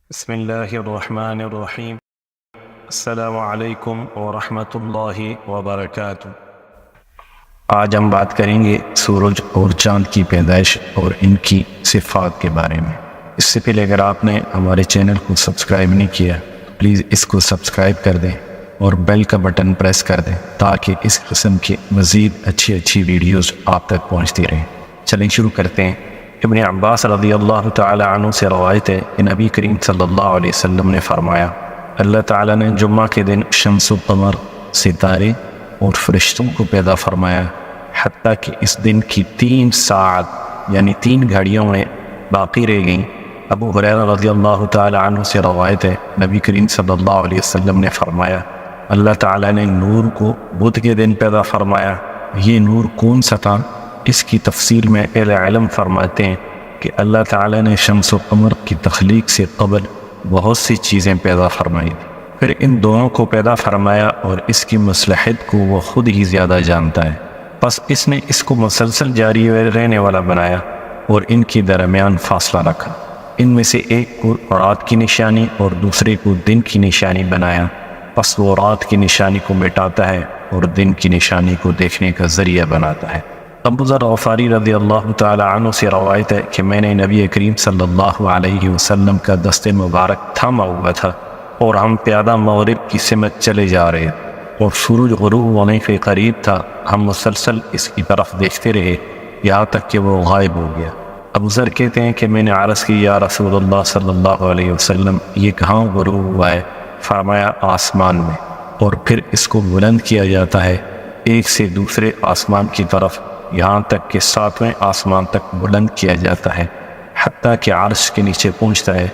بسم اللہ الرحمن الرحیم۔ السلام علیکم ورحمۃ اللہ وبرکاتہ۔ آج ہم بات کریں گے سورج اور چاند کی پیدائش اور ان کی صفات کے بارے میں۔ اس سے پہلے اگر آپ نے ہمارے چینل کو سبسکرائب نہیں کیا پلیز اس کو سبسکرائب کر دیں اور بیل کا بٹن پریس کر دیں تاکہ اس قسم کی مزید اچھی ویڈیوز آپ تک پہنچتی رہیں۔ چلیں شروع کرتے ہیں۔ ابن عباس رضی اللہ تعالی عنہ سے روایت ہے کہ نبی کریم صلی اللہ علیہ وسلم نے فرمایا، اللہ تعالیٰ نے جمعہ کے دن شمس و قمر، ستارے اور فرشتوں کو پیدا فرمایا، حتیٰ کہ اس دن کی 3 ساعت یعنی 3 گھڑیوں میں باقی رہ گئیں۔ ابو ہریرہ رضی اللہ تعالی عنہ سے روایت ہے، نبی کریم صلی اللہ علیہ وسلم نے فرمایا، اللہ تعالیٰ نے نور کو بدھ کے دن پیدا فرمایا۔ یہ نور کون سا تھا؟ اس کی تفسیر میں اہل علم فرماتے ہیں کہ اللہ تعالیٰ نے شمس و قمر کی تخلیق سے قبل بہت سی چیزیں پیدا فرمائی، پھر ان دونوں کو پیدا فرمایا اور اس کی مصلحت کو وہ خود ہی زیادہ جانتا ہے، پس اس نے اس کو مسلسل جاری رہنے والا بنایا اور ان کے درمیان فاصلہ رکھا۔ ان میں سے ایک کو رات کی نشانی اور دوسرے کو دن کی نشانی بنایا، پس وہ رات کی نشانی کو مٹاتا ہے اور دن کی نشانی کو دیکھنے کا ذریعہ بناتا ہے۔ ابو ذر غفاری رضی اللہ تعالی عنہ سے روایت ہے کہ میں نے نبی کریم صلی اللہ علیہ وسلم کا دست مبارک تھاما ہوا تھا اور ہم پیادہ مغرب کی سمت چلے جا رہے اور سورج غروب ہونے کے قریب تھا۔ ہم مسلسل اس کی طرف دیکھتے رہے یہاں تک کہ وہ غائب ہو گیا۔ ابو ذر کہتے ہیں کہ میں نے عرض کی، یا رسول اللہ صلی اللہ علیہ وسلم، یہ کہاں غروب ہوا ہے؟ فرمایا، آسمان میں، اور پھر اس کو بلند کیا جاتا ہے ایک سے دوسرے آسمان کی طرف، یہاں تک کہ 7ویں آسمان تک بلند کیا جاتا ہے، حتیٰ کہ عرش کے نیچے پہنچتا ہے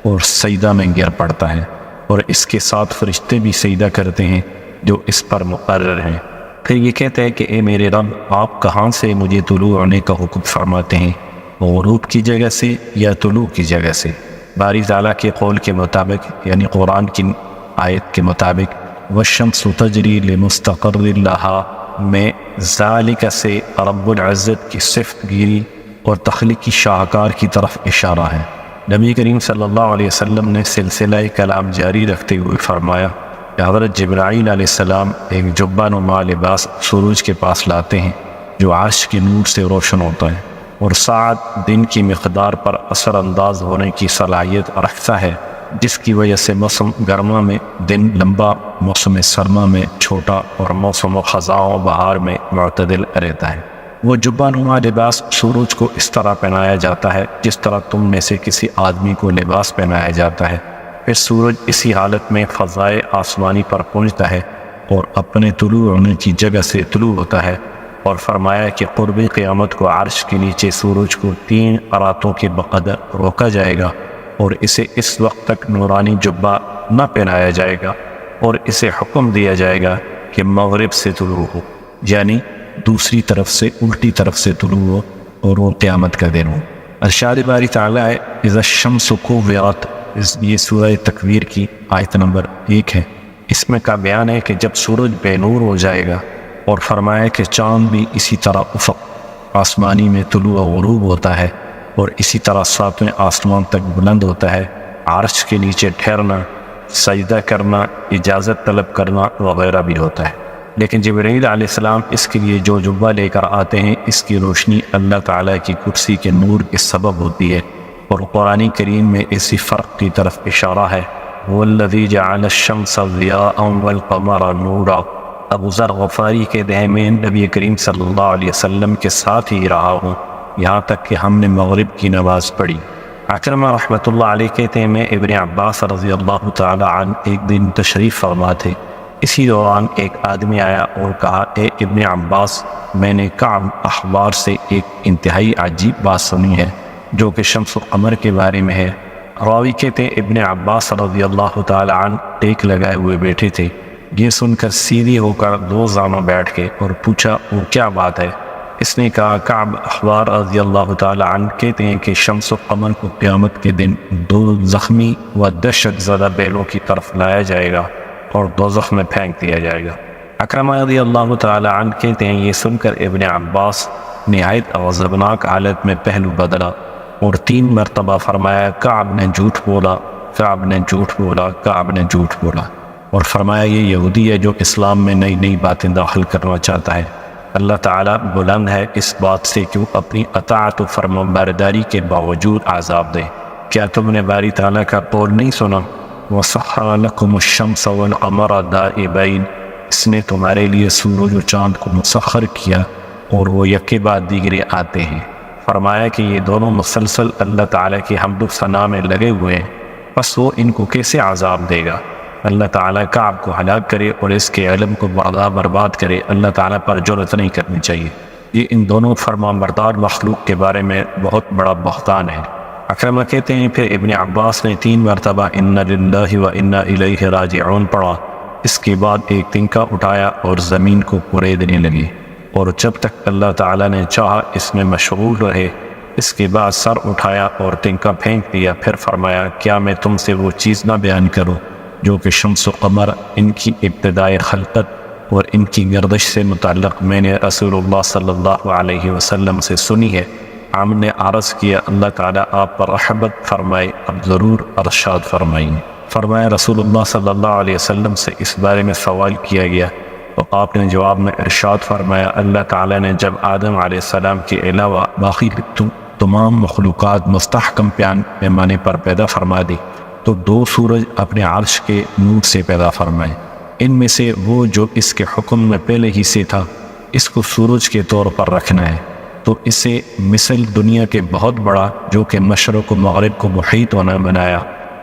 اور سجدہ میں گر پڑتا ہے، اور اس کے ساتھ فرشتے بھی سجدہ کرتے ہیں جو اس پر مقرر ہیں۔ پھر یہ کہتا ہے کہ اے میرے رب، آپ کہاں سے مجھے طلوع ہونے کا حکم فرماتے ہیں، غروب کی جگہ سے یا طلوع کی جگہ سے؟ باری تعالیٰ کے قول کے مطابق یعنی قرآن کی آیت کے مطابق والشمس تجری لمستقر لها میں ذالک سے رب العزت کی صفت گیری اور تخلیقی شاہکار کی طرف اشارہ ہے۔ نبی کریم صلی اللہ علیہ وسلم نے سلسلہ کلام جاری رکھتے ہوئے فرمایا کہ حضرت جبرائیل علیہ السلام ایک جبہ نما لباس سورج کے پاس لاتے ہیں جو عرش کے نور سے روشن ہوتا ہے اور ساعت دن کی مقدار پر اثر انداز ہونے کی صلاحیت رکھتا ہے، جس کی وجہ سے موسم گرما میں دن لمبا، موسم سرما میں چھوٹا اور موسم خزاں بہار میں معتدل رہتا ہے۔ وہ جبہ نما لباس سورج کو اس طرح پہنایا جاتا ہے جس طرح تم میں سے کسی آدمی کو لباس پہنایا جاتا ہے، پھر سورج اسی حالت میں فضائے آسمانی پر پہنچتا ہے اور اپنے طلوع ہونے کی جگہ سے طلوع ہوتا ہے، اور فرمایا کہ قرب قیامت کو عرش کے نیچے سورج کو 3 قراتوں کے بقدر روکا جائے گا اور اسے اس وقت تک نورانی جبہ نہ پہنایا جائے گا اور اسے حکم دیا جائے گا کہ مغرب سے طلوع ہو، یعنی دوسری طرف سے، الٹی طرف سے طلوع ہو، اور وہ قیامت کا دن ہو۔ ارشاد باری تعالیٰ ہے، اذا الشمس کوورت، یہ سورہ تکویر کی آیت نمبر 1 ہے۔ اس میں کا بیان ہے کہ جب سورج بے نور ہو جائے گا، اور فرمایا کہ چاند بھی اسی طرح افق آسمانی میں طلوع و غروب ہوتا ہے اور اسی طرح 7ویں آسمان تک بلند ہوتا ہے، عرش کے نیچے ٹھہرنا، سجدہ کرنا، اجازت طلب کرنا وغیرہ بھی ہوتا ہے۔ لیکن جبرائیل علیہ السلام اس کے لیے جو جبہ لے کر آتے ہیں، اس کی روشنی اللہ تعالیٰ کی کرسی کے نور کے سبب ہوتی ہے، اور قرآن کریم میں اسی فرق کی طرف اشارہ ہے، وَالَّذِي جَعَلَ الشَّمْسَ ضِيَاءً وَالْقَمَرَ نُورًا۔ ابو ذر غفاری کے دہے میں نبی کریم صلی اللہ علیہ وسلم کے ساتھ ہی رہا ہوں یہاں تک کہ ہم نے مغرب کی نماز پڑھی۔ اکرمہ رحمۃ اللہ علیہ کہتے ہیں، میں ابن عباس رضی اللہ تعالی عنہ ایک دن تشریف فرما تھے، اسی دوران ایک آدمی آیا اور کہا، اے ابن عباس، میں نے کعب احبار سے ایک انتہائی عجیب بات سنی ہے جو کہ شمس و قمر کے بارے میں ہے۔ راوی کہتے ہیں، ابن عباس رضی اللہ تعالی عنہ ٹیک لگائے ہوئے بیٹھے تھے، یہ سن کر سیدھی ہو کر 2 زانوں بیٹھ کے اور پوچھا، وہ کیا بات ہے؟ اس نے کہا، کعب احبار رضی اللہ تعالی عنہ کہتے ہیں کہ شمس و قمر کو قیامت کے دن 2 زخمی و دہشت زدہ بیلوں کی طرف لایا جائے گا اور دوزخ میں پھینک دیا جائے گا۔ اکرمہ رضی اللہ تعالی عنہ کہتے ہیں، یہ سن کر ابن عباس نہایت غضبناک حالت میں پہلو بدلا اور 3 مرتبہ فرمایا، کعب نے جھوٹ بولا، کعب نے جھوٹ بولا، کعب نے جھوٹ بولا، اور فرمایا یہ یہودی ہے جو اسلام میں نئی نئی باتیں داخل کرنا چاہتا ہے۔ اللہ تعالیٰ بلند ہے اس بات سے کہ وہ اپنی اطاعت و فرمانبرداری کے باوجود عذاب دے۔ کیا تم نے باری تعالیٰ کا قول نہیں سنا؟ وَسَخَّرَ لَكُمُ الشَّمْسَ وَالْقَمَرَ دَائِبَيْنِ، اس نے تمہارے لیے سورج و چاند کو مسخر کیا اور وہ یکے بعد دیگرے آتے ہیں۔ فرمایا کہ یہ دونوں مسلسل اللہ تعالیٰ کی حمد و ثنا میں لگے ہوئے ہیں، بس وہ ان کو کیسے عذاب دے گا؟ اللہ تعالیٰ کعب کو ہلاک کرے اور اس کے علم کو برباد کرے، اللہ تعالیٰ پر جرأت نہیں کرنی چاہیے۔ یہ ان دونوں فرمانبردار مخلوق کے بارے میں بہت بڑا بہتان ہے۔ اکرمہ کہتے ہیں پھر ابن عباس نے 3 مرتبہ اِنَّ لِلَّهِ وَإِنَّا إِلَيْهِ رَاجِعُونَ پڑھا، اس کے بعد ایک تنکا اٹھایا اور زمین کو کوریدنے لگی، اور جب تک اللہ تعالیٰ نے چاہا اس میں مشغول رہے۔ اس کے بعد سر اٹھایا اور تنکا پھینک دیا، پھر فرمایا کیا میں تم سے وہ چیز نہ بیان کروں جو کہ شمس و قمر، ان کی ابتدائی خلقت اور ان کی گردش سے متعلق میں نے رسول اللہ صلی اللہ علیہ وسلم سے سنی ہے۔ عامر نے عرض کیا اللہ تعالیٰ آپ پر رحمت فرمائے، اب ضرور ارشاد فرمائیں۔ فرمایا رسول اللہ صلی اللہ علیہ وسلم سے اس بارے میں سوال کیا گیا تو آپ نے جواب میں ارشاد فرمایا اللہ تعالیٰ نے جب آدم علیہ السلام کے علاوہ باقی تمام مخلوقات مستحکم پیمانے پر پیدا فرما دی تو 2 سورج اپنے عرش کے نور سے پیدا فرمائے، ان میں سے وہ جو اس کے حکم میں پہلے ہی سے تھا اس کو سورج کے طور پر رکھنا ہے، تو اسے مثل دنیا کے بہت بڑا جو کہ مشرق و مغرب کو محیط ہونا بنایا،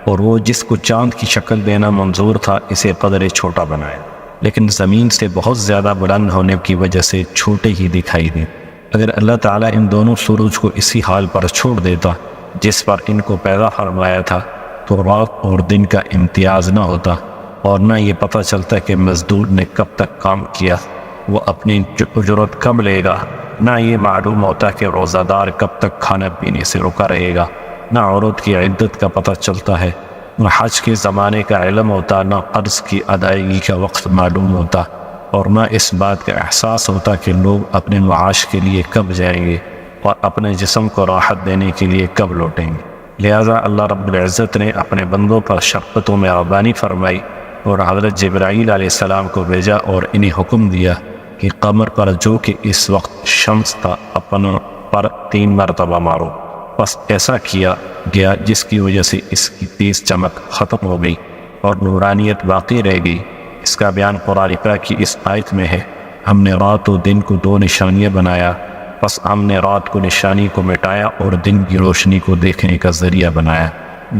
اور وہ جس کو چاند کی شکل دینا منظور تھا اسے قدرے چھوٹا بنایا، لیکن زمین سے بہت زیادہ بلند ہونے کی وجہ سے چھوٹے ہی دکھائی دیں۔ اگر اللہ تعالیٰ ان دونوں سورج کو اسی حال پر چھوڑ دیتا جس پر ان کو پیدا فرمایا تھا تو رات اور دن کا امتیاز نہ ہوتا، اور نہ یہ پتہ چلتا کہ مزدور نے کب تک کام کیا، وہ اپنی اجرت کب لے گا، نہ یہ معلوم ہوتا کہ روزہ دار کب تک کھانا پینے سے رکا رہے گا، نہ عورت کی عدت کا پتہ چلتا ہے، نہ حج کے زمانے کا علم ہوتا، نہ قرض کی ادائیگی کا وقت معلوم ہوتا، اور نہ اس بات کا احساس ہوتا کہ لوگ اپنے معاش کے لیے کب جائیں گے اور اپنے جسم کو راحت دینے کے لیے کب لوٹیں گے۔ لہذا اللہ رب العزت نے اپنے بندوں پر شفقت و مہربانی فرمائی اور حضرت جبرائیل علیہ السلام کو بھیجا اور انہیں حکم دیا کہ قمر پر جو کہ اس وقت شمس تھا اپنوں پر 3 مرتبہ مارو۔ بس ایسا کیا گیا جس کی وجہ سے اس کی تیز چمک ختم ہو گئی اور نورانیت باقی رہ گئی۔ اس کا بیان قرآن پاک کی اس آیت میں ہے ہم نے رات و دن کو 2 نشانیاں بنایا، بس ہم نے رات کو نشانی کو مٹایا اور دن کی روشنی کو دیکھنے کا ذریعہ بنایا۔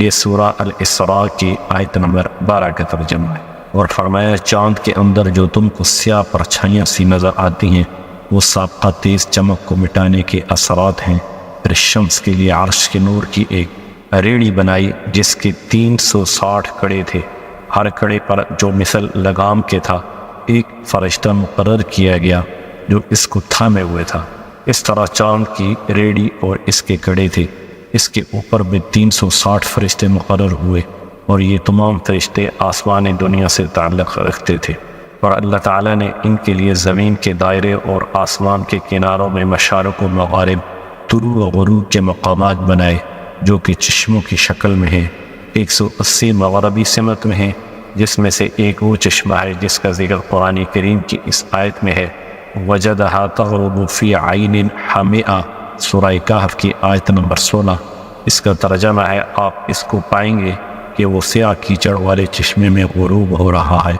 یہ سورہ الاسراء کی آیت نمبر 12 کا ترجمہ ہے۔ اور فرمایا چاند کے اندر جو تم کو سیاہ پرچھائیاں سی نظر آتی ہیں وہ سابقہ تیز چمک کو مٹانے کے اثرات ہیں۔ پھر شمس کے لیے عرش کے نور کی ایک ریڑھی بنائی جس کے 360 کڑے تھے، ہر کڑے پر جو مثل لگام کے تھا ایک فرشتہ مقرر کیا گیا جو اس کو تھامے ہوئے تھا۔ اس طرح چاند کی ریڑھی اور اس کے کڑے تھے، اس کے اوپر بھی 360 فرشتے مقرر ہوئے، اور یہ تمام فرشتے آسمان دنیا سے تعلق رکھتے تھے، اور اللہ تعالیٰ نے ان کے لیے زمین کے دائرے اور آسمان کے کناروں میں مشارق و مغارب، طلوع و غروب کے مقامات بنائے جو کہ چشموں کی شکل میں ہیں۔ 180 مغربی سمت میں ہیں، جس میں سے ایک وہ چشمہ ہے جس کا ذکر قرآن کریم کی اس آیت میں ہے وَجَدَهَا تَغْرُبُ فِي عَيْنٍ حَمِئَةٍ، سورہ کہف کی آیت نمبر 16۔ اس کا ترجمہ ہے آپ اس کو پائیں گے کہ وہ سیاہ کیچڑ والے چشمے میں غروب ہو رہا ہے،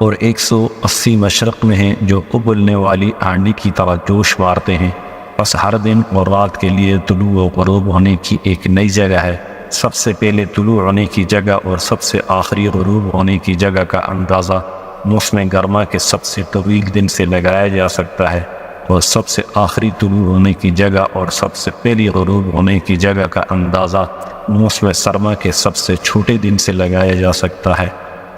اور 180 مشرق میں ہیں جو ابلنے والی آنڈی کی طرح جوش مارتے ہیں۔ بس ہر دن اور رات کے لیے طلوع و غروب ہونے کی ایک نئی جگہ ہے۔ سب سے پہلے طلوع ہونے کی جگہ اور سب سے آخری غروب ہونے کی جگہ کا اندازہ موسم گرما کے سب سے طویل دن سے لگایا جا سکتا ہے، اور سب سے آخری طلوع ہونے کی جگہ اور سب سے پہلی غروب ہونے کی جگہ کا اندازہ موسم سرما کے سب سے چھوٹے دن سے لگایا جا سکتا ہے۔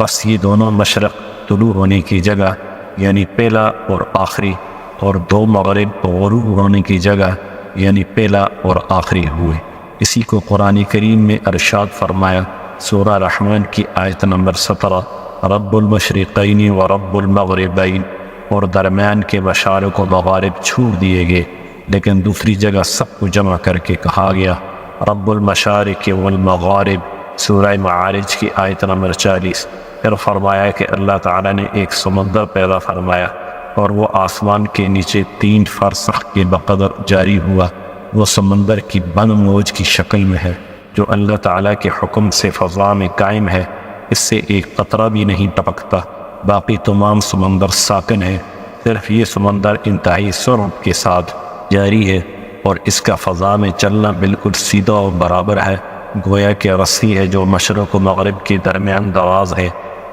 بس یہ دونوں مشرق طلوع ہونے کی جگہ یعنی پہلا اور آخری، اور 2 مغرب غروب ہونے کی جگہ یعنی پہلا اور آخری ہوئے۔ اسی کو قرآن کریم میں ارشاد فرمایا سورہ رحمان کی آیت نمبر 17 رب المشرقین و رب المغربین، اور درمیان کے مشارق و مغارب چھوڑ دیے گئے، لیکن دوسری جگہ سب کو جمع کر کے کہا گیا رب المشارق والمغارب سورہ معارج کی آیت نمبر 40۔ پھر فرمایا کہ اللہ تعالیٰ نے ایک سمندر پیدا فرمایا اور وہ آسمان کے نیچے 3 فرسخ کے بقدر جاری ہوا۔ وہ سمندر کی بند موج کی شکل میں ہے جو اللہ تعالیٰ کے حکم سے فضا میں قائم ہے، اس سے ایک قطرہ بھی نہیں ٹپکتا۔ باقی تمام سمندر ساکن ہے، صرف یہ سمندر انتہائی سرعت کے ساتھ جاری ہے اور اس کا فضا میں چلنا بالکل سیدھا اور برابر ہے، گویا کہ رسی ہے جو مشرق و مغرب کے درمیان دراز ہے۔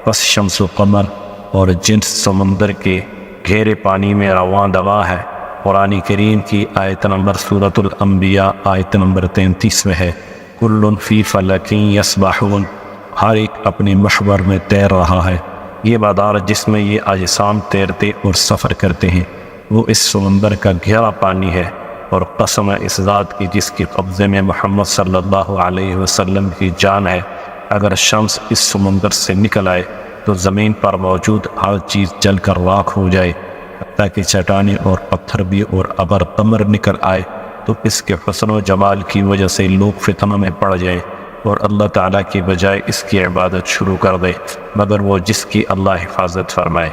بس شمس و قمر اور جنس سمندر کے گہرے پانی میں رواں دوا ہے۔ قرآن کریم کی آیت نمبر سورۃ الانبیاء آیت نمبر 33 میں ہے، کل فی فلک یسبحون، ہر ایک اپنے محور میں تیر رہا ہے۔ یہ مدار جس میں یہ اجسام تیرتے اور سفر کرتے ہیں وہ اس سمندر کا گہرا پانی ہے، اور قسم ہے اس ذات کی جس کے قبضے میں محمد صلی اللہ علیہ وسلم کی جان ہے، اگر شمس اس سمندر سے نکل آئے تو زمین پر موجود ہر چیز جل کر راکھ ہو جائے، حتیٰ کہ چٹانیں اور پتھر بھی، اور اگر قمر نکل آئے تو اس کے حسن و جمال کی وجہ سے لوگ فتنہ میں پڑ جائیں اور اللہ تعالیٰ کی بجائے اس کی عبادت شروع کر دے، مگر وہ جس کی اللہ حفاظت فرمائے۔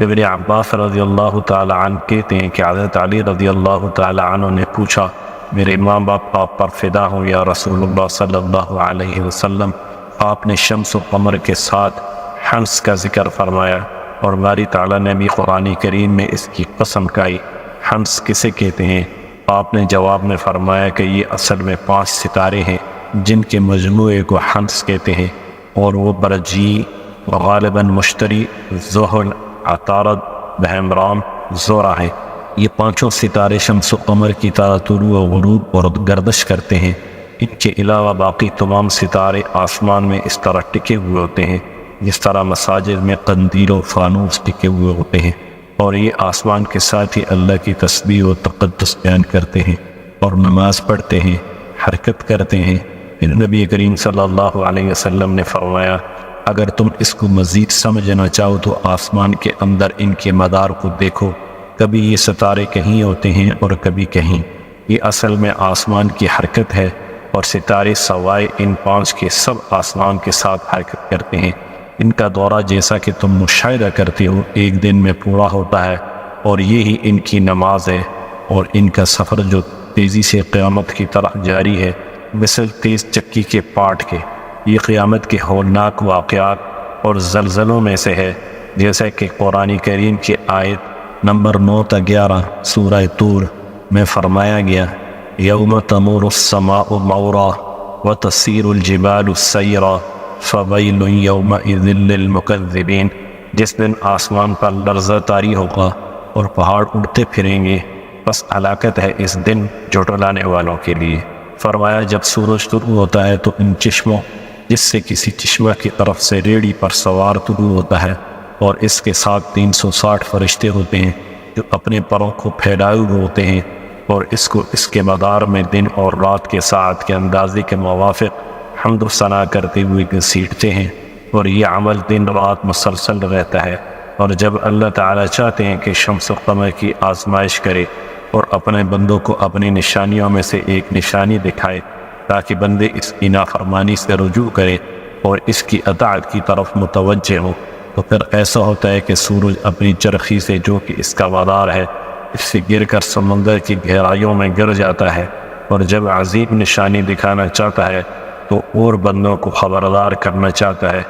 ابن عباس رضی اللہ تعالیٰ عنہ کہتے ہیں کہ حضرت علی رضی اللہ تعالیٰ عنہ نے پوچھا، میرے ماں باپ آپ پر فدا ہوں یا رسول اللہ صلی اللہ علیہ وسلم، آپ نے شمس و قمر کے ساتھ حنس کا ذکر فرمایا اور باری تعالیٰ نے بھی قرآن کریم میں اس کی قسم کھائی، حنس کسے کہتے ہیں؟ آپ نے جواب میں فرمایا کہ یہ اصل میں 5 ستارے ہیں جن کے مجموعے کو حنس کہتے ہیں، اور وہ برجی، غالباً مشتری، زحل، عطارد، بہمرام، زورا ہیں۔ یہ 5 ستارے شمس و قمر کی طرح طلوع و غروب اور گردش کرتے ہیں۔ ان کے علاوہ باقی تمام ستارے آسمان میں اس طرح ٹکے ہوئے ہوتے ہیں جس طرح مساجد میں قندیل و فانوس ٹکے ہوئے ہوتے ہیں، اور یہ آسمان کے ساتھ ہی اللہ کی تسبیح و تقدس بیان کرتے ہیں اور نماز پڑھتے ہیں، حرکت کرتے ہیں۔ پھر نبی کریم صلی اللہ علیہ وسلم نے فرمایا، اگر تم اس کو مزید سمجھنا چاہو تو آسمان کے اندر ان کے مدار کو دیکھو، کبھی یہ ستارے کہیں ہوتے ہیں اور کبھی کہیں۔ یہ اصل میں آسمان کی حرکت ہے، اور ستارے سوائے ان 5 کے سب آسمان کے ساتھ حرکت کرتے ہیں۔ ان کا دورہ جیسا کہ تم مشاہدہ کرتے ہو ایک دن میں پورا ہوتا ہے، اور یہی ان کی نماز ہے، اور ان کا سفر جو تیزی سے قیامت کی طرح جاری ہے مثل تیز چکی کے پاٹ کے۔ یہ قیامت کے ہولناک واقعات اور زلزلوں میں سے ہے، جیسا کہ قرآن کریم کی آیت نمبر 9 تا 11 سورہ طور میں فرمایا گیا، یوم تمور السماء مورا وتسیر الجبال سیرا فویل یومئذ للمکذبین، جس دن آسمان پر لرزہ طاری ہوگا اور پہاڑ اڑتے پھریں گے، بس ہلاکت ہے اس دن جھٹلانے والوں کے لیے۔ فرمایا جب سورج طلوع ہوتا ہے تو ان چشموں جس سے کسی چشمہ کی طرف سے ریڑھی پر سوار طلوع ہوتا ہے، اور اس کے ساتھ 360 فرشتے ہوتے ہیں جو اپنے پروں کو پھیلائے ہوئے ہوتے ہیں، اور اس کو اس کے مدار میں دن اور رات کے ساعت کے اندازے کے موافق حمد و ثنا کرتے ہوئے گھسیٹتے ہیں، اور یہ عمل دن رات مسلسل رہتا ہے۔ اور جب اللہ تعالیٰ چاہتے ہیں کہ شمس و قمر کی آزمائش کرے اور اپنے بندوں کو اپنی نشانیوں میں سے ایک نشانی دکھائے تاکہ بندے اس کی نافرمانی سے رجوع کریں اور اس کی اطاعت کی طرف متوجہ ہوں، تو پھر ایسا ہوتا ہے کہ سورج اپنی چرخی سے جو کہ اس کا مدار ہے اس سے گر کر سمندر کی گہرائیوں میں گر جاتا ہے، اور جب عظیم نشانی دکھانا چاہتا ہے تو اور بندوں کو خبردار کرنا چاہتا ہے،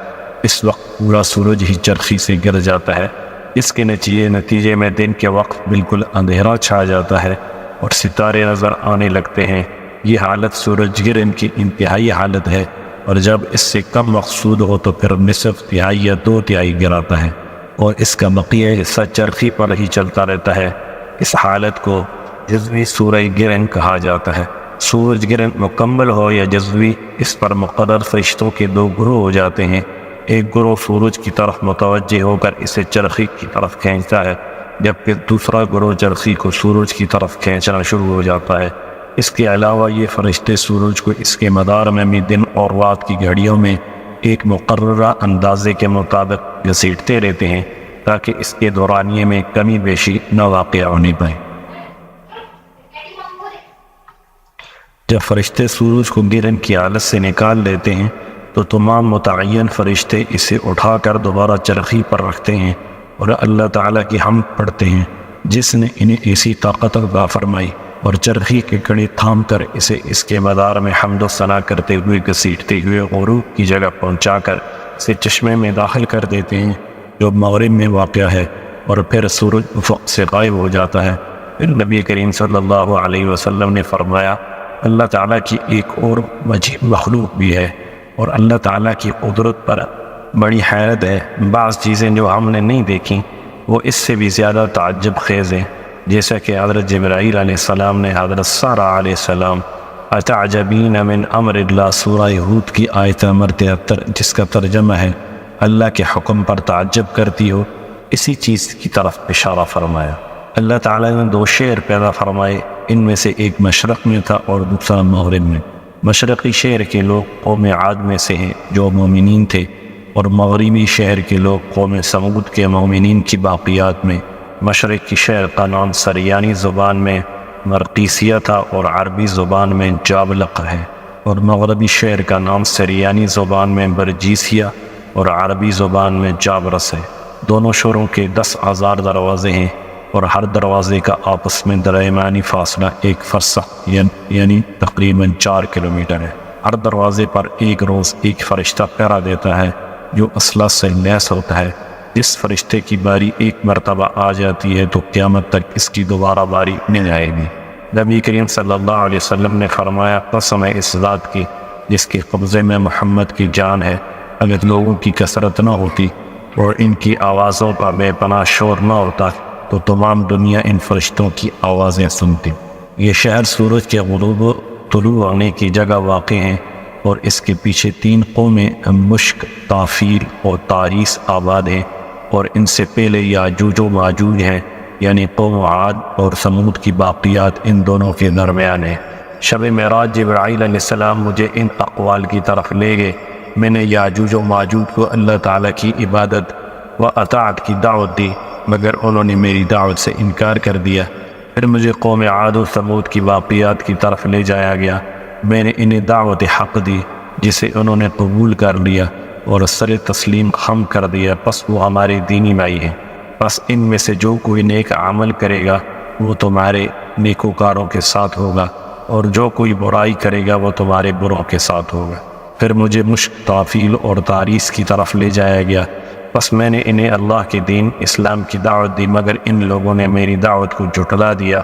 اس وقت پورا سورج ہی چرخی سے گر جاتا ہے۔ اس کے نتیجے میں دن کے وقت بالکل اندھیرا چھا جاتا ہے اور ستارے نظر آنے لگتے ہیں۔ یہ حالت سورج گرہن کی انتہائی حالت ہے، اور جب اس سے کم مقصود ہو تو پھر نصف تہائی یا 2/3 گراتا ہے، اور اس کا بقیہ حصہ چرخی پر ہی چلتا رہتا ہے۔ اس حالت کو جزوی سورج گرہن کہا جاتا ہے۔ سورج گرہن مکمل ہو یا جزوی، اس پر مقرر فرشتوں کے 2 گروہ ہو جاتے ہیں۔ ایک گروہ سورج کی طرف متوجہ ہو کر اسے چرخی کی طرف کھینچتا ہے، جبکہ دوسرا گروہ چرخی کو سورج کی طرف کھینچنا شروع ہو جاتا ہے۔ اس کے علاوہ یہ فرشتے سورج کو اس کے مدار میں بھی دن اور رات کی گھڑیوں میں ایک مقررہ اندازے کے مطابق گھسیٹتے رہتے ہیں تاکہ اس کے دورانیے میں کمی بیشی نہ واقع ہونے پائے۔ جب فرشتے سورج کو گرہن کی حالت سے نکال لیتے ہیں تو تمام متعین فرشتے اسے اٹھا کر دوبارہ چرخی پر رکھتے ہیں اور اللہ تعالیٰ کی حمد پڑھتے ہیں جس نے انہیں ایسی طاقت عطا فرمائی، اور چرخی کے کڑی تھام کر اسے اس کے مدار میں حمد و ثنا کرتے ہوئے گھسیٹتے ہوئے غروب کی جگہ پہنچا کر اسے چشمے میں داخل کر دیتے ہیں جو مغرب میں واقع ہے، اور پھر سورج افق سے غائب ہو جاتا ہے۔ پھر نبی کریم صلی اللہ علیہ وسلم نے فرمایا، اللہ تعالیٰ کی ایک اور عجیب مخلوق بھی ہے، اور اللہ تعالیٰ کی قدرت پر بڑی حیرت ہے۔ بعض چیزیں جو ہم نے نہیں دیکھیں وہ اس سے بھی زیادہ تعجب خیز ہیں، جیسا کہ حضرت جبرائیل علیہ السلام نے حضرت سارہ علیہ السلام اتعجبین من امر اللہ سورہ ہود کی آیت نمبر 73 جس کا ترجمہ ہے اللہ کے حکم پر تعجب کرتی ہو، اسی چیز کی طرف اشارہ فرمایا۔ اللہ تعالیٰ نے 2 شعر پیدا فرمائے، ان میں سے ایک مشرق میں تھا اور دوسرا مغرب میں۔ مشرقی شہر کے لوگ قوم عاد میں سے ہیں جو مومنین تھے، اور مغربی شہر کے لوگ قوم سمود کے مومنین کی باقیات میں۔ مشرق کی شہر کا نام سریانی زبان میں مرقیسیہ تھا اور عربی زبان میں جابلق ہے، اور مغربی شہر کا نام سریانی زبان میں برجیسیہ اور عربی زبان میں جابرس ہے۔ دونوں شہروں کے 10,000 دروازے ہیں، اور ہر دروازے کا آپس میں درمیانی فاصلہ 1 فرسخ یعنی تقریباً 4 کلومیٹر ہے۔ ہر دروازے پر ایک روز ایک فرشتہ پہرا دیتا ہے جو اسلحہ سے لیس ہوتا ہے۔ جس فرشتے کی باری ایک مرتبہ آ جاتی ہے تو قیامت تک اس کی دوبارہ باری نہیں آئے گی۔ نبی کریم صلی اللہ علیہ وسلم نے فرمایا، قسم ہے اس ذات کی جس کے قبضے میں محمد کی جان ہے، اگر لوگوں کی کثرت نہ ہوتی اور ان کی آوازوں کا بے پناہ شور نہ ہوتا تو تمام دنیا ان فرشتوں کی آوازیں سنتی۔ یہ شہر سورج کے غروب و طلوع ہونے کی جگہ واقع ہیں، اور اس کے پیچھے 3 قومیں مشک، تافیل اور تاریس آباد ہیں، اور ان سے پہلے یاجوج و ماجوج ہیں، یعنی قوم عاد اور سمود کی باقیات ان دونوں کے درمیان ہیں۔ شب معراج جبرائیل علیہ السلام مجھے ان اقوال کی طرف لے گئے۔ میں نے یاجوج و ماجوج کو اللہ تعالیٰ کی عبادت و اطاعت کی دعوت دی، مگر انہوں نے میری دعوت سے انکار کر دیا۔ پھر مجھے قوم عاد و سمود کی باقیات کی طرف لے جایا گیا۔ میں نے انہیں دعوت حق دی جسے انہوں نے قبول کر لیا اور سر تسلیم خم کر دیا، پس وہ ہمارے دینی بھائی ہیں۔ پس ان میں سے جو کوئی نیک عمل کرے گا وہ تمہارے نیکوکاروں کے ساتھ ہوگا، اور جو کوئی برائی کرے گا وہ تمہارے بروں کے ساتھ ہوگا۔ پھر مجھے مشک، تافیل اور تاریس کی طرف لے جایا گیا، پس میں نے انہیں اللہ کے دین اسلام کی دعوت دی، مگر ان لوگوں نے میری دعوت کو جھٹلا دیا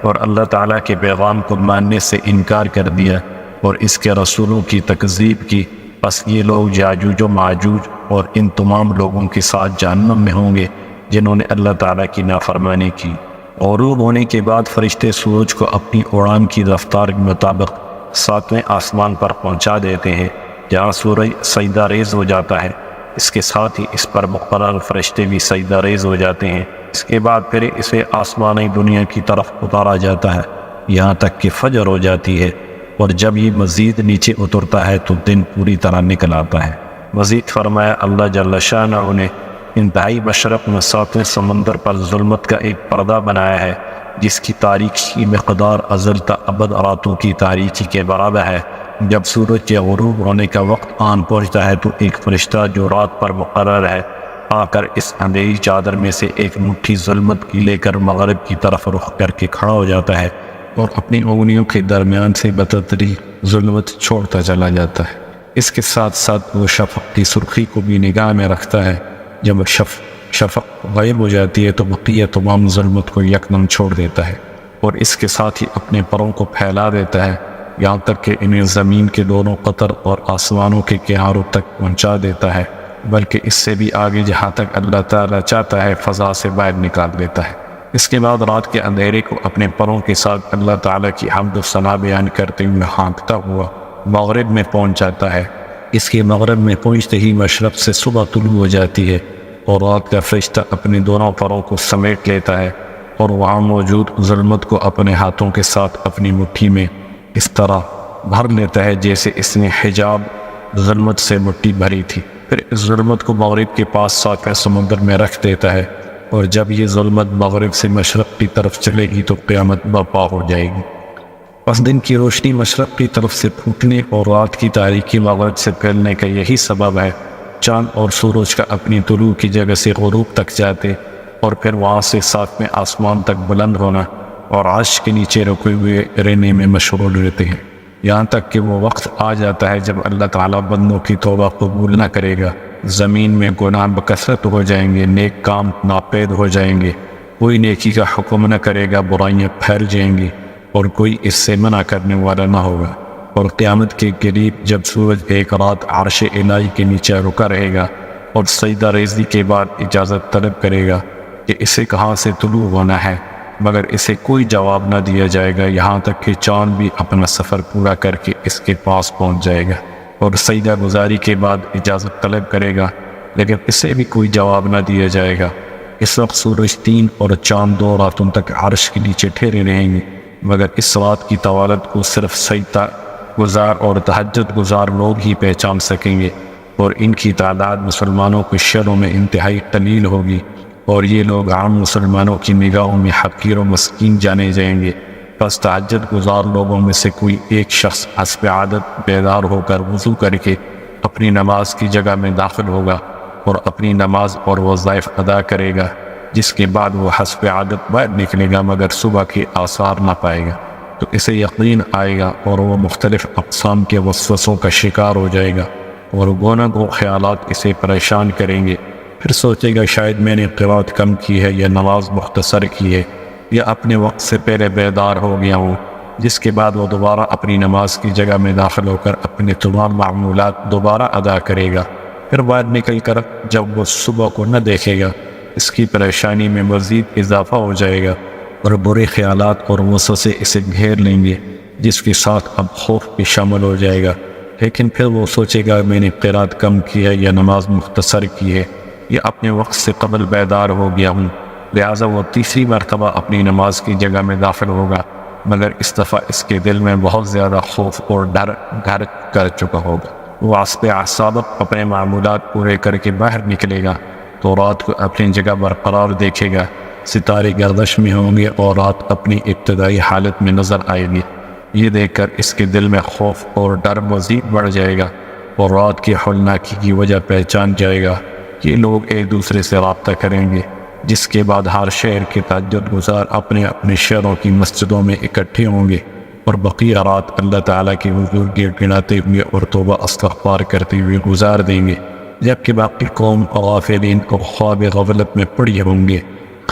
اور اللہ تعالیٰ کے پیغام کو ماننے سے انکار کر دیا اور اس کے رسولوں کی تکذیب کی۔ پس یہ لوگ یاجوج و ماجوج اور ان تمام لوگوں کے ساتھ جہنم میں ہوں گے جنہوں نے اللہ تعالیٰ کی نافرمانی کی۔ غروب ہونے کے بعد فرشتے سورج کو اپنی اڑان کی رفتار کے مطابق 7ویں آسمان پر پہنچا دیتے ہیں جہاں سورج سجدہ ریز ہو جاتا ہے۔ اس کے ساتھ ہی اس پر مقرر فرشتے بھی سجدہ ریز ہو جاتے ہیں۔ اس کے بعد پھر اسے آسمانی دنیا کی طرف اتارا جاتا ہے یہاں تک کہ فجر ہو جاتی ہے، اور جب یہ مزید نیچے اترتا ہے تو دن پوری طرح نکل آتا ہے۔ مزید فرمایا، اللہ جل شانہ نے انتہائی مشرق میں 7ویں سمندر پر ظلمت کا ایک پردہ بنایا ہے جس کی تاریکی کی مقدار ازل تا ابد راتوں کی تاریکی کے برابر ہے۔ جب سورج کے غروب ہونے کا وقت آن پہنچتا ہے تو ایک فرشتہ جو رات پر مقرر ہے آ کر اس اندھیری چادر میں سے ایک مٹھی ظلمت کی لے کر مغرب کی طرف رخ کر کے کھڑا ہو جاتا ہے اور اپنی انگلیوں کے درمیان سے بتدریج ظلمت چھوڑتا چلا جاتا ہے۔ اس کے ساتھ ساتھ وہ شفق کی سرخی کو بھی نگاہ میں رکھتا ہے۔ جب شفق غائب ہو جاتی ہے تو بقیہ تمام ظلمت کو یکدم چھوڑ دیتا ہے، اور اس کے ساتھ ہی اپنے پروں کو پھیلا دیتا ہے یہاں تک کہ انہیں زمین کے دونوں قطر اور آسمانوں کے کناروں تک پہنچا دیتا ہے، بلکہ اس سے بھی آگے جہاں تک اللہ تعالیٰ چاہتا ہے فضا سے باہر نکال دیتا ہے۔ اس کے بعد رات کے اندھیرے کو اپنے پروں کے ساتھ اللہ تعالیٰ کی حمد و ثنا بیان کرتے ہوئے ہانکتا ہوا مغرب میں پہنچ جاتا ہے۔ اس کے مغرب میں پہنچتے ہی مشرق سے صبح طلوع ہو جاتی ہے، اور رات کا فرشتہ اپنے دونوں پروں کو سمیٹ لیتا ہے اور وہاں موجود ظلمت کو اپنے ہاتھوں کے ساتھ اپنی مٹھی میں اس طرح بھر لیتا ہے جیسے اس نے حجاب ظلمت سے مٹھی بھری تھی۔ پھر اس ظلمت کو مغرب کے پاس 7ویں سمندر میں رکھ دیتا ہے، اور جب یہ ظلمت مغرب سے مشرق کی طرف چلے گی تو قیامت برپا ہو جائے گی۔ بس دن کی روشنی مشرق کی طرف سے پھوٹنے اور رات کی تاریکی مغرب سے پھیلنے کا یہی سبب ہے۔ چاند اور سورج کا اپنی طلوع کی جگہ سے غروب تک جاتے اور پھر وہاں سے ساتویں آسمان تک بلند ہونا اور عرش کے نیچے رکے ہوئے رہنے میں مشغول رہتے ہیں، یہاں تک کہ وہ وقت آ جاتا ہے جب اللہ تعالیٰ بندوں کی توبہ قبول نہ کرے گا۔ زمین میں گناہ بکثرت ہو جائیں گے، نیک کام ناپید ہو جائیں گے، کوئی نیکی کا حکم نہ کرے گا، برائیاں پھیل جائیں گی اور کوئی اس سے منع کرنے والا نہ ہوگا۔ اور قیامت کے قریب جب سورج ایک رات عرش الہی کے نیچے رکا رہے گا اور سجدہ ریزی کے بعد اجازت طلب کرے گا کہ اسے کہاں سے طلوع ہونا ہے، مگر اسے کوئی جواب نہ دیا جائے گا، یہاں تک کہ چاند بھی اپنا سفر پورا کر کے اس کے پاس پہنچ جائے گا اور سجدہ گزاری کے بعد اجازت طلب کرے گا، لیکن اسے بھی کوئی جواب نہ دیا جائے گا۔ اس وقت سورج 3 اور چاند 2 راتوں تک عرش کے نیچے ٹھہرے رہیں گے، مگر اس رات کی طوالت کو صرف سجدہ گزار اور تہجد گزار لوگ ہی پہچان سکیں گے، اور ان کی تعداد مسلمانوں کے شہروں میں انتہائی قلیل ہوگی، اور یہ لوگ عام مسلمانوں کی نگاہوں میں حقیر و مسکین جانے جائیں گے۔ بس تہجد گزار لوگوں میں سے کوئی ایک شخص حسب عادت بیدار ہو کر وضو کر کے اپنی نماز کی جگہ میں داخل ہوگا اور اپنی نماز اور وظائف ادا کرے گا، جس کے بعد وہ حسب عادت باہر نکلے گا مگر صبح کے آثار نہ پائے گا، تو اسے یقین آئے گا اور وہ مختلف اقسام کے وسوسوں کا شکار ہو جائے گا اور گوناہ گو خیالات اسے پریشان کریں گے۔ پھر سوچے گا شاید میں نے قرات کم کی ہے یا نماز مختصر کی ہے یا اپنے وقت سے پہلے بیدار ہو گیا ہوں، جس کے بعد وہ دوبارہ اپنی نماز کی جگہ میں داخل ہو کر اپنے تمام معمولات دوبارہ ادا کرے گا۔ پھر باہر نکل کر جب وہ صبح کو نہ دیکھے گا، اس کی پریشانی میں مزید اضافہ ہو جائے گا اور برے خیالات اور وسوسے اسے گھیر لیں گے، جس کے ساتھ اب خوف بھی شامل ہو جائے گا۔ لیکن پھر وہ سوچے گا میں نے قرات کم کی ہے یا نماز مختصر کی ہے یا اپنے وقت سے قبل بیدار ہو گیا ہوں، لہٰذا وہ تیسری مرتبہ اپنی نماز کی جگہ میں داخل ہوگا، مگر اس دفعہ اس کے دل میں بہت زیادہ خوف اور ڈر گھر کر چکا ہوگا۔ وہ حسب اعصابت اپنے معمولات پورے کر کے باہر نکلے گا تو رات کو اپنی جگہ برقرار دیکھے گا، ستارے گردش میں ہوں گے اور رات اپنی ابتدائی حالت میں نظر آئے گی۔ یہ دیکھ کر اس کے دل میں خوف اور ڈر مزید بڑھ جائے گا اور رات کی ہولناکی کی وجہ پہچان جائے گا۔ یہ لوگ ایک دوسرے سے رابطہ کریں گے، جس کے بعد ہر شہر کے تہجد گزار اپنے اپنے شہروں کی مسجدوں میں اکٹھے ہوں گے اور بقیہ رات اللہ تعالیٰ کی حضور گناتے ہوئے اور توبہ استغفار کرتے ہوئے گزار دیں گے، جبکہ باقی قوم غافلین اور خواب غفلت میں پڑی ہوں گے،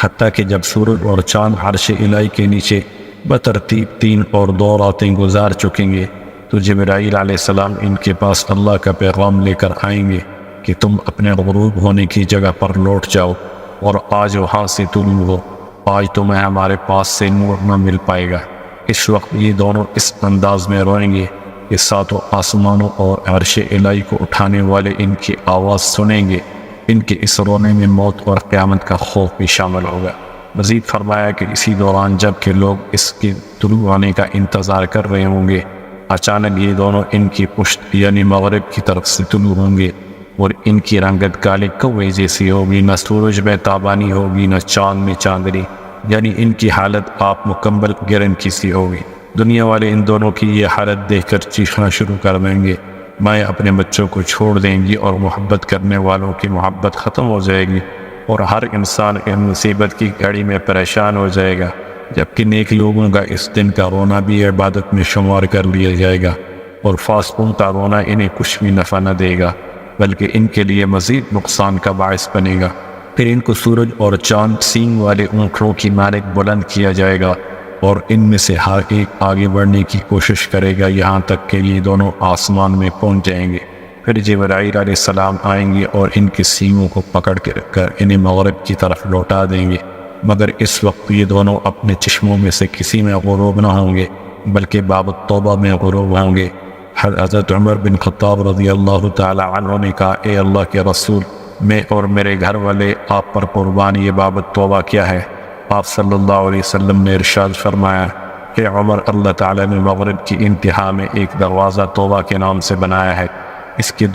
حتیٰ کہ جب سورج اور چاند عرش الہی کے نیچے بترتیب 3 اور 2 راتیں گزار چکیں گے تو جبرائیل علیہ السلام ان کے پاس اللہ کا پیغام لے کر آئیں گے کہ تم اپنے غروب ہونے کی جگہ پر لوٹ جاؤ اور آج وہاں سے طلوع ہو، آج تمہیں ہمارے پاس سے نور نہ مل پائے گا۔ اس وقت یہ دونوں اس انداز میں روئیں گے کہ ساتوں آسمانوں اور عرش الہی کو اٹھانے والے ان کی آواز سنیں گے۔ ان کے اس رونے میں موت اور قیامت کا خوف بھی شامل ہوگا۔ مزید فرمایا کہ اسی دوران جب کہ لوگ اس کے طلوع ہونے کا انتظار کر رہے ہوں گے، اچانک یہ دونوں ان کی پشت یعنی مغرب کی طرف سے طلوع ہوں گے اور ان کی رنگت کالے کوے جیسی ہوگی، نہ سورج میں تابانی ہوگی نہ چاند میں چاندنی، یعنی ان کی حالت آپ مکمل گرن کی سی ہوگی۔ دنیا والے ان دونوں کی یہ حالت دیکھ کر چیخنا شروع کر دیں گے، مائیں اپنے بچوں کو چھوڑ دیں گی اور محبت کرنے والوں کی محبت ختم ہو جائے گی اور ہر انسان ان مصیبت کی گھڑی میں پریشان ہو جائے گا، جبکہ نیک لوگوں کا اس دن کا رونا بھی عبادت میں شمار کر لیا جائے گا اور فاسقوں کا رونا انہیں کچھ بھی نفع نہ دے گا بلکہ ان کے لیے مزید نقصان کا باعث بنے گا۔ پھر ان کو سورج اور چاند سینگ والے اونٹوں کی مانند بلند کیا جائے گا اور ان میں سے ہر ایک آگے بڑھنے کی کوشش کرے گا یہاں تک کہ یہ دونوں آسمان میں پہنچ جائیں گے۔ پھر جبرائیل علیہ السلام آئیں گے اور ان کے سینگوں کو پکڑ کے رکھ کر انہیں مغرب کی طرف لوٹا دیں گے، مگر اس وقت یہ دونوں اپنے چشموں میں سے کسی میں غروب نہ ہوں گے بلکہ باب التوبہ میں غروب ہوں گے۔ حضرت عمر بن خطاب رضی اللہ تعالی عنہ نے کہا، اے اللہ کے رسول، میں اور میرے گھر والے آپ پر قربان، یہ باب التوبہ کیا ہے؟ آپ صلی اللہ علیہ وسلم نے ارشاد فرمایا کہ عمر، اللہ تعالیٰ نے مغرب کی انتہا میں ایک دروازہ توبہ کے نام سے بنایا ہے، اس کے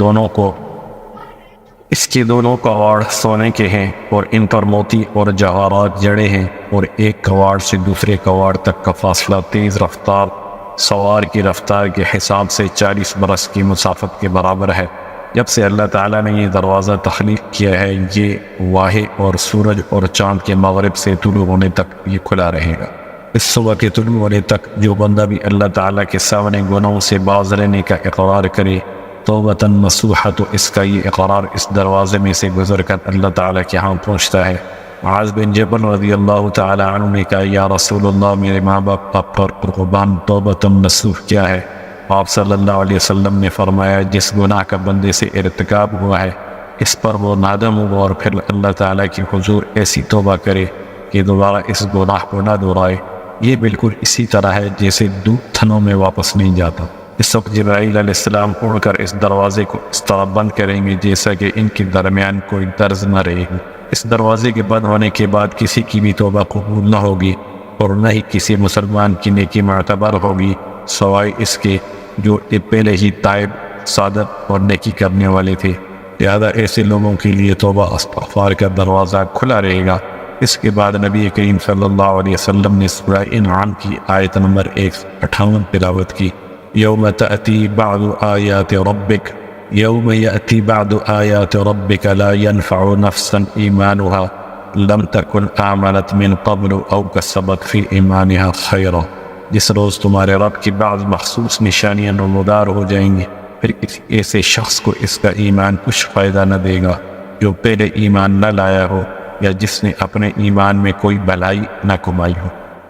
دونوں کواڑ سونے کے ہیں اور ان پر موتی اور جواہرات جڑے ہیں، اور ایک کواڑ سے دوسرے کواڑ تک کا فاصلہ تیز رفتار سوار کی رفتار کے حساب سے 40 برس کی مسافت کے برابر ہے۔ جب سے اللہ تعالیٰ نے یہ دروازہ تخلیق کیا ہے، یہ واحد اور سورج اور چاند کے مغرب سے طلوع ہونے تک یہ کھلا رہے گا۔ اس صبح کے طلوع ہونے تک جو بندہ بھی اللہ تعالیٰ کے سامنے گناہوں سے باز رہنے کا اقرار کرے، توبۃ نصوحہ، تو اس کا یہ اقرار اس دروازے میں سے گزر کر اللہ تعالیٰ کے ہاں پہنچتا ہے۔ معاذ بن جبل رضی اللہ تعالیٰ عنہ نے کہا، یا رسول اللہ، میرے ماں باپ پر قربان توبۃ نصوح کیا ہے؟ آپ صلی اللہ علیہ وسلم نے فرمایا، جس گناہ کا بندے سے ارتکاب ہوا ہے اس پر وہ نادم ہوا اور پھر اللہ تعالیٰ کی حضور ایسی توبہ کرے کہ دوبارہ اس گناہ کو نہ دہرائے۔ یہ بالکل اسی طرح ہے جیسے دودھ تھنوں میں واپس نہیں جاتا۔ اس وقت جبرائیل علیہ السلام اڑ کر اس دروازے کو اس طرح بند کریں گے جیسا کہ ان کے درمیان کوئی درز نہ رہے گی۔ اس دروازے کے بند ہونے کے بعد کسی کی بھی توبہ قبول نہ ہوگی اور نہ ہی کسی مسلمان کی نیکی معتبر ہوگی، سوائے اس کے جو پہلے ہی تائب، صادق اور نیکی کرنے والے تھے۔ لہذا ایسے لوگوں کے لیے توبہ استغفار کا دروازہ کھلا رہے گا۔ اس کے بعد نبی کریم صلی اللہ علیہ وسلم نے سورہ انعام کی آیت نمبر 158 تلاوت کی، یوم تأتی بعض آیات ربک، یوم یأتی بعض آیات ربک لا ينفع نفسا ایمانها لم تکن اعملت من قبل او کسبت فی ایمانها خیرا۔ جس روز تمہارے رب کی بعض مخصوص نشانیاں نمودار ہو جائیں گی، پھر کسی ایسے شخص کو اس کا ایمان کچھ فائدہ نہ دے گا جو پہلے ایمان نہ لایا ہو یا جس نے اپنے ایمان میں کوئی بھلائی نہ کمائی ہو۔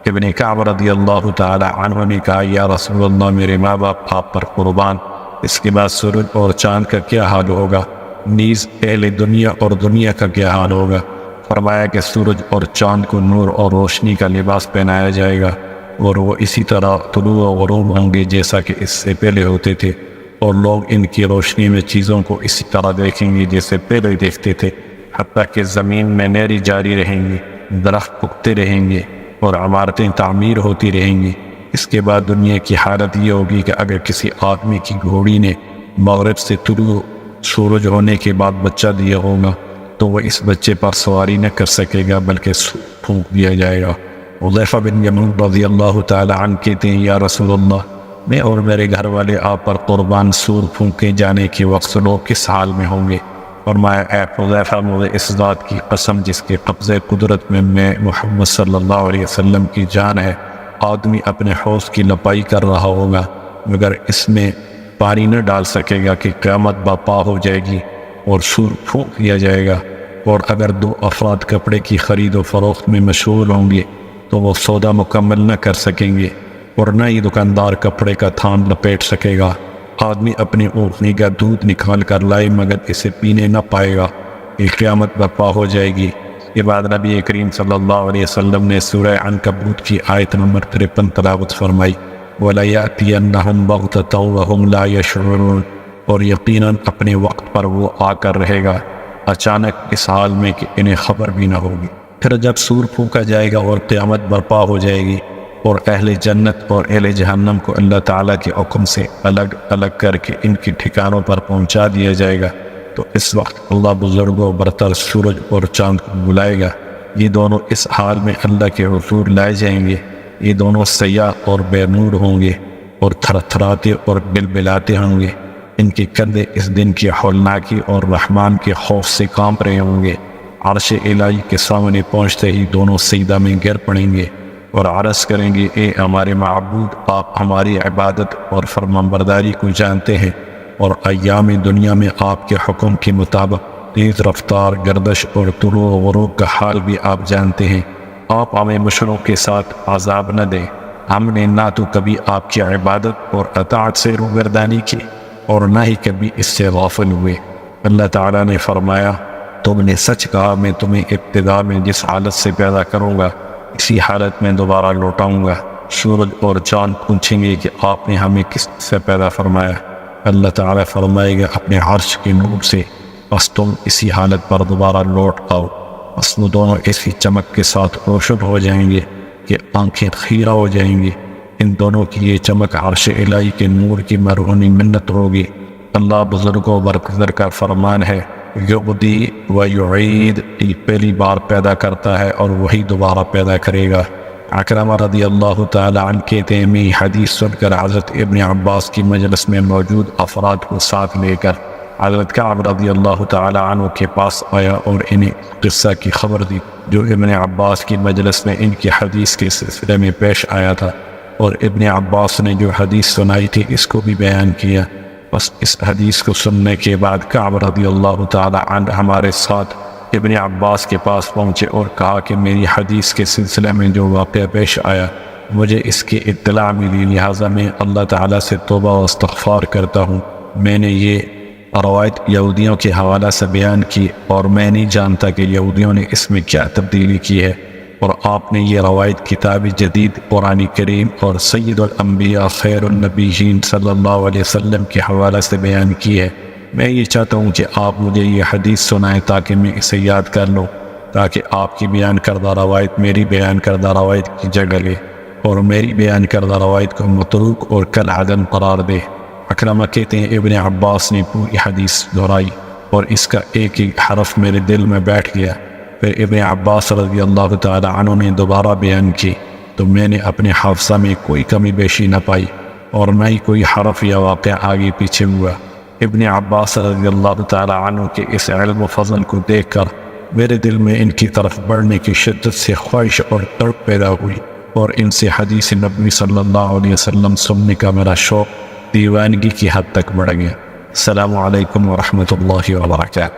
ابن کعب رضی اللہ تعالی عنہ نے کہا، یا رسول اللہ، میرے ماں باپ آپ پر قربان، اس کے بعد سورج اور چاند کا کیا حال ہوگا؟ نیز اہل دنیا اور دنیا کا کیا حال ہوگا؟ فرمایا کہ سورج اور چاند کو نور اور روشنی کا لباس پہنایا جائے گا اور وہ اسی طرح طلوع و غروب ہوں گے جیسا کہ اس سے پہلے ہوتے تھے، اور لوگ ان کی روشنی میں چیزوں کو اسی طرح دیکھیں گے جیسے پہلے دیکھتے تھے، حتیٰ کہ زمین میں نہری جاری رہیں گی، درخت اگتے رہیں گے اور عمارتیں تعمیر ہوتی رہیں گی۔ اس کے بعد دنیا کی حالت یہ ہوگی کہ اگر کسی آدمی کی گھوڑی نے مغرب سے طلوع سورج ہونے کے بعد بچہ دیا ہوگا تو وہ اس بچے پر سواری نہ کر سکے گا بلکہ پھونک دیا جائے گا۔ حذیفہ بن یمان رضی اللہ تعالی عنہ کہتے ہیں، یا رسول اللہ، میں اور میرے گھر والے آپ پر قربان سور پھونکے جانے کے وقت لوگ کس حال میں ہوں گے؟ فرمایا، اے حذیفہ، مجھے اس ذات کی قسم جس کے قبضے قدرت میں محمد صلی اللہ علیہ وسلم کی جان ہے، آدمی اپنے حوض کی لپائی کر رہا ہوگا مگر اس میں پانی نہ ڈال سکے گا کہ قیامت برپا ہو جائے گی اور سور پھونک دیا جائے گا۔ اور اگر دو افراد کپڑے کی خرید و فروخت میں مشغول ہوں گے تو وہ سودا مکمل نہ کر سکیں گے اور نہ ہی دکاندار کپڑے کا تھان لپیٹ سکے گا۔ آدمی اپنی اونٹنی کا دودھ نکال کر لائے مگر اسے پینے نہ پائے گا، یہ قیامت برپا ہو جائے گی۔ اس کے بعد نبی کریم صلی اللہ علیہ وسلم نے سورہ عنکبوت کی آیت نمبر 53 تلاوت فرمائی، وَلَيَأْتِيَنَّهُمْ بَغْتَةً وَهُمْ لَا يَشْعُرُونَ، اور یقیناً اپنے وقت پر وہ آ کر رہے گا، اچانک اس حال میں کہ انہیں خبر بھی نہ ہوگی۔ پھر جب سور پھونکا جائے گا اور قیامت برپا ہو جائے گی اور اہل جنت اور اہل جہنم کو اللہ تعالیٰ کے حکم سے الگ الگ کر کے ان کی ٹھکانوں پر پہنچا دیا جائے گا، تو اس وقت اللہ بزرگوں برتر سورج اور چاند کو بلائے گا۔ یہ دونوں اس حال میں اللہ کے حضور لائے جائیں گے۔ یہ دونوں سیاہ اور بے نور ہوں گے اور تھر تھراتے اور بلبلاتے ہوں گے۔ ان کے کندھے اس دن کی ہولناکی اور رحمان کے خوف سے کانپ رہے ہوں گے۔ عرش الہی کے سامنے پہنچتے ہی دونوں سجدہ میں گر پڑیں گے اور عرض کریں گے، اے ہمارے معبود، آپ ہماری عبادت اور فرمانبرداری کو جانتے ہیں اور ایام دنیا میں آپ کے حکم کے مطابق تیز رفتار، گردش اور طلوع و غروب کا حال بھی آپ جانتے ہیں۔ آپ ہمیں مشروں کے ساتھ عذاب نہ دیں۔ ہم نے نہ تو کبھی آپ کی عبادت اور اطاعت سے روگردانی کی اور نہ ہی کبھی اس سے غافل ہوئے۔ اللہ تعالیٰ نے فرمایا، تم نے سچ کہا، میں تمہیں ابتدا میں جس حالت سے پیدا کروں گا اسی حالت میں دوبارہ لوٹاؤں گا۔ سورج اور چاند پوچھیں گے کہ آپ نے ہمیں کس سے پیدا فرمایا؟ اللہ تعالیٰ فرمائے گا، اپنے عرش کے نور سے، بس تم اسی حالت پر دوبارہ لوٹ آؤ۔ بس وہ دونوں ایسی چمک کے ساتھ روشن ہو جائیں گے کہ آنکھیں خیرہ ہو جائیں گی۔ ان دونوں کی یہ چمک عرش الہی کے نور کی مرہونی منت ہوگی۔ اللہ بزرگوں برگزر کا فرمان ہے، یبدی و یعید، یہ پہلی بار پیدا کرتا ہے اور وہی دوبارہ پیدا کرے گا۔ اکرمہ رضی اللہ تعالی عنہ کہتے ہیں میں حدیث سن کر حضرت ابن عباس کی مجلس میں موجود افراد کو ساتھ لے کر حضرت کعب رضی اللہ تعالی عنہ کے پاس آیا اور انہیں قصہ کی خبر دی جو ابن عباس کی مجلس میں ان کی حدیث کے سلسلے میں پیش آیا تھا، اور ابن عباس نے جو حدیث سنائی تھی اس کو بھی بیان کیا۔ بس اس حدیث کو سننے کے بعد کعب رضی اللہ تعالی عنہ ہمارے ساتھ ابن عباس کے پاس پہنچے اور کہا کہ میری حدیث کے سلسلے میں جو واقعہ پیش آیا مجھے اس کی اطلاع ملی، لہٰذا میں اللہ تعالیٰ سے توبہ و استغفار کرتا ہوں۔ میں نے یہ روایت یہودیوں کے حوالہ سے بیان کی اور میں نہیں جانتا کہ یہودیوں نے اس میں کیا تبدیلی کی ہے، اور آپ نے یہ روایت کتاب جدید قرآن کریم اور سید الانبیاء خیر النبیین صلی اللہ علیہ وسلم کے حوالہ سے بیان کی ہے۔ میں یہ چاہتا ہوں کہ آپ مجھے یہ حدیث سنائیں تاکہ میں اسے یاد کر لوں، تاکہ آپ کی بیان کردہ روایت میری بیان کردہ روایت کی جگہ لے اور میری بیان کردہ روایت کو متروک اور کالعدم قرار دے۔ اکرمہ کہتے ہیں ابن عباس نے پوری حدیث دہرائی اور اس کا ایک ایک حرف میرے دل میں بیٹھ گیا۔ پھر ابن عباس رضی اللہ تعالی عنہ نے دوبارہ بیان کی تو میں نے اپنے حافظہ میں کوئی کمی بیشی نہ پائی اور نہ ہی کوئی حرف یا واقعہ آگے پیچھے ہوا۔ ابن عباس رضی اللہ تعالی عنہ کے اس علم و فضل کو دیکھ کر میرے دل میں ان کی طرف بڑھنے کی شدت سے خواہش اور تڑپ پیدا ہوئی، اور ان سے حدیث نبوی صلی اللہ علیہ وسلم سننے کا میرا شوق دیوانگی کی حد تک بڑھ گیا۔ السلام علیکم ورحمۃ اللہ وبرکاتہ۔